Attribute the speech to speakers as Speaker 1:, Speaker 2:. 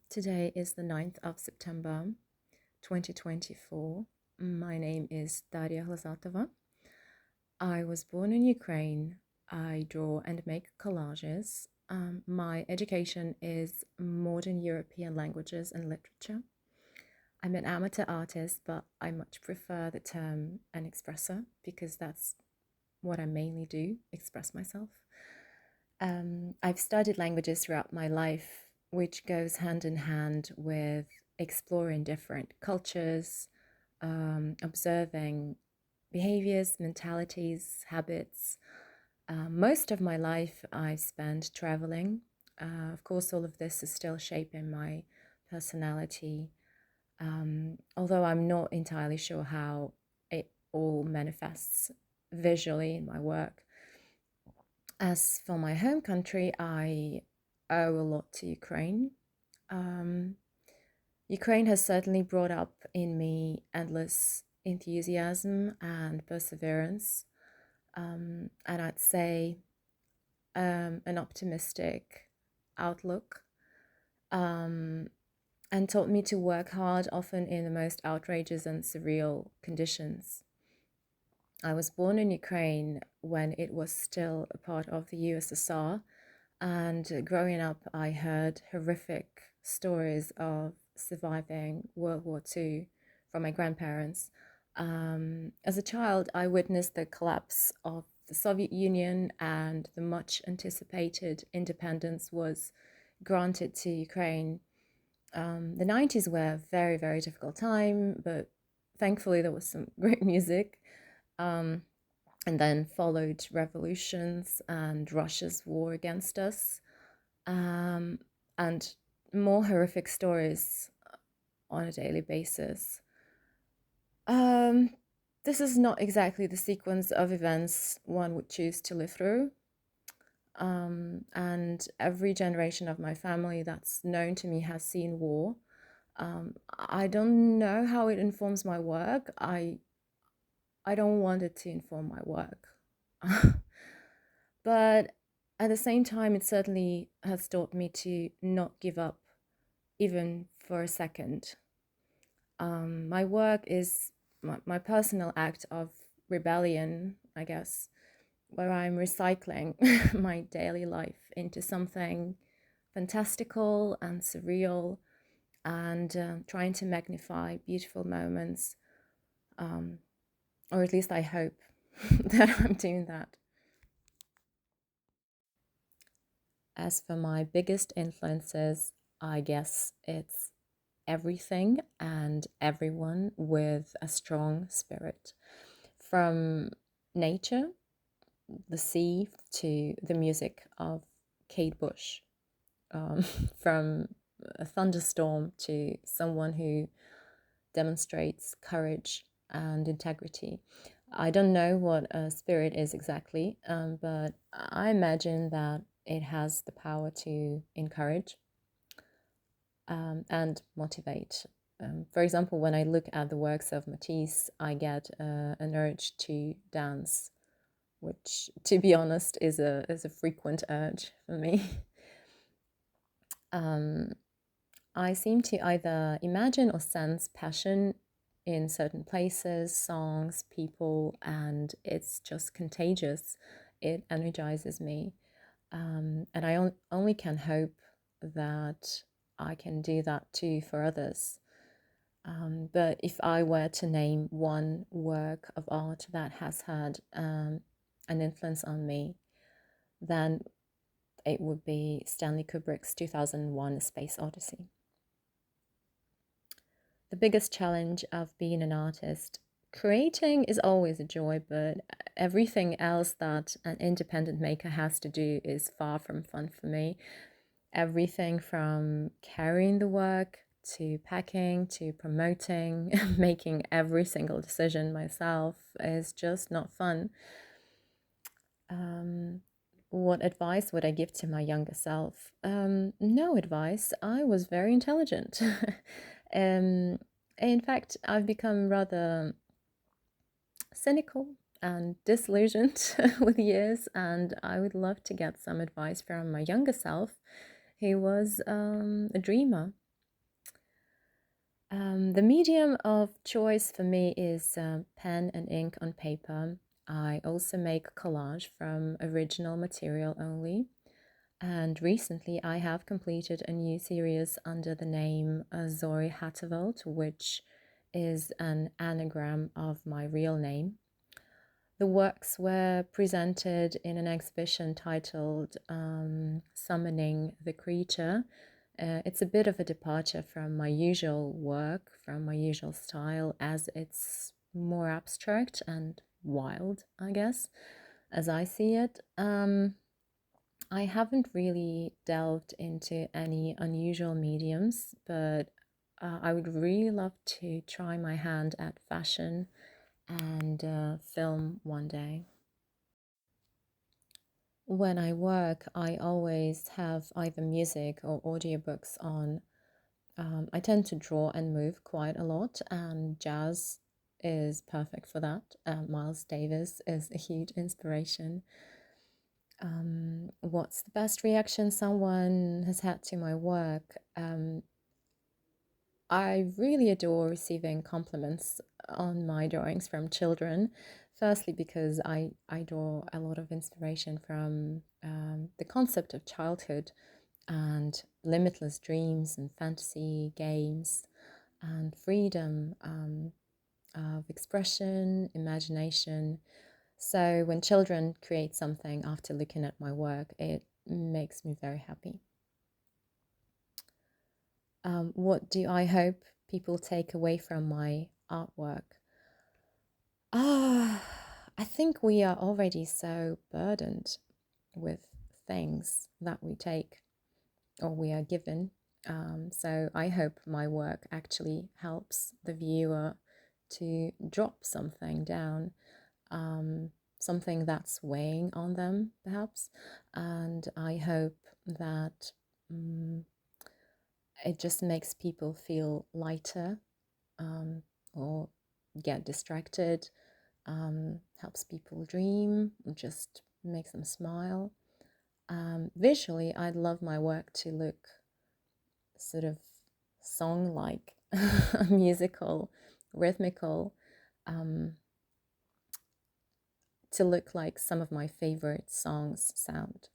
Speaker 1: Today is the 9th of September 2024. My name is Daria Hlazatova. I was born in Ukraine. I draw and make collages. My education is modern European languages and literature. I'm an amateur artist, but I much prefer the term an expresser because that's what I mainly do, express myself. I've studied languages throughout my life, which goes hand in hand with exploring different cultures, observing behaviors, mentalities, habits. Most of my life I've spent traveling. Of course, all of this is still shaping my personality, although I'm not entirely sure how it all manifests visually in my work. As for my home country, I owe a lot to Ukraine. Ukraine has certainly brought up in me endless enthusiasm and perseverance, and I'd say an optimistic outlook, and taught me to work hard, often in the most outrageous and surreal conditions. I was born in Ukraine when it was still a part of the USSR, and growing up, I heard horrific stories of surviving World War II from my grandparents. As a child, I witnessed the collapse of the Soviet Union, and the much anticipated independence was granted to Ukraine. The 90s were a very, very difficult time, but thankfully there was some great music. And then followed revolutions and Russia's war against us, and more horrific stories on a daily basis. This is not exactly the sequence of events one would choose to live through. And every generation of my family that's known to me has seen war. I don't know how it informs my work. I don't want it to inform my work. But at the same time, it certainly has taught me to not give up, even for a second. My work is my personal act of rebellion, I guess, where I'm recycling my daily life into something fantastical and surreal, and trying to magnify beautiful moments, or at least I hope that I'm doing that. As for my biggest influences, I guess it's everything and everyone with a strong spirit. From nature, the sea, to the music of Kate Bush. From a thunderstorm to someone who demonstrates courage and integrity. I don't know what a spirit is exactly, but I imagine that it has the power to encourage and motivate. For example, when I look at the works of Matisse, I get an urge to dance, which, to be honest, is a frequent urge for me. I seem to either imagine or sense passion in certain places, songs, people, and it's just contagious. It energizes me. And I only can hope that I can do that too for others. But if I were to name one work of art that has had an influence on me, then it would be Stanley Kubrick's 2001: A Space Odyssey. The biggest challenge of being an artist, creating is always a joy, but everything else that an independent maker has to do is far from fun for me. Everything from carrying the work to packing to promoting, making every single decision myself is just not fun. What advice would I give to my younger self? No advice. I was very intelligent. In fact, I've become rather cynical and disillusioned with years, and I would love to get some advice from my younger self, who was a dreamer. The medium of choice for me is pen and ink on paper. I also make collage from original material only. And recently I have completed a new series under the name Daria Hlazatova, which is an anagram of my real name. The works were presented in an exhibition titled Summoning the Creature. It's a bit of a departure from my usual work, from my usual style, as it's more abstract and wild, I guess, as I see it. I haven't really delved into any unusual mediums, but I would really love to try my hand at fashion and film one day. When I work, I always have either music or audiobooks on. I tend to draw and move quite a lot, and jazz is perfect for that. Miles Davis is a huge inspiration. What's the best reaction someone has had to my work? I really adore receiving compliments on my drawings from children. Firstly, because I draw a lot of inspiration from the concept of childhood and limitless dreams and fantasy games and freedom of expression, imagination. So when children create something after looking at my work, it makes me very happy. What do I hope people take away from my artwork? Ah, I think we are already so burdened with things that we take or we are given. So I hope my work actually helps the viewer to drop something down, something that's weighing on them, perhaps. And I hope that it just makes people feel lighter, or get distracted, helps people dream, just makes them smile. Visually, I'd love my work to look sort of song-like, musical, rhythmical, to look like some of my favorite songs sound.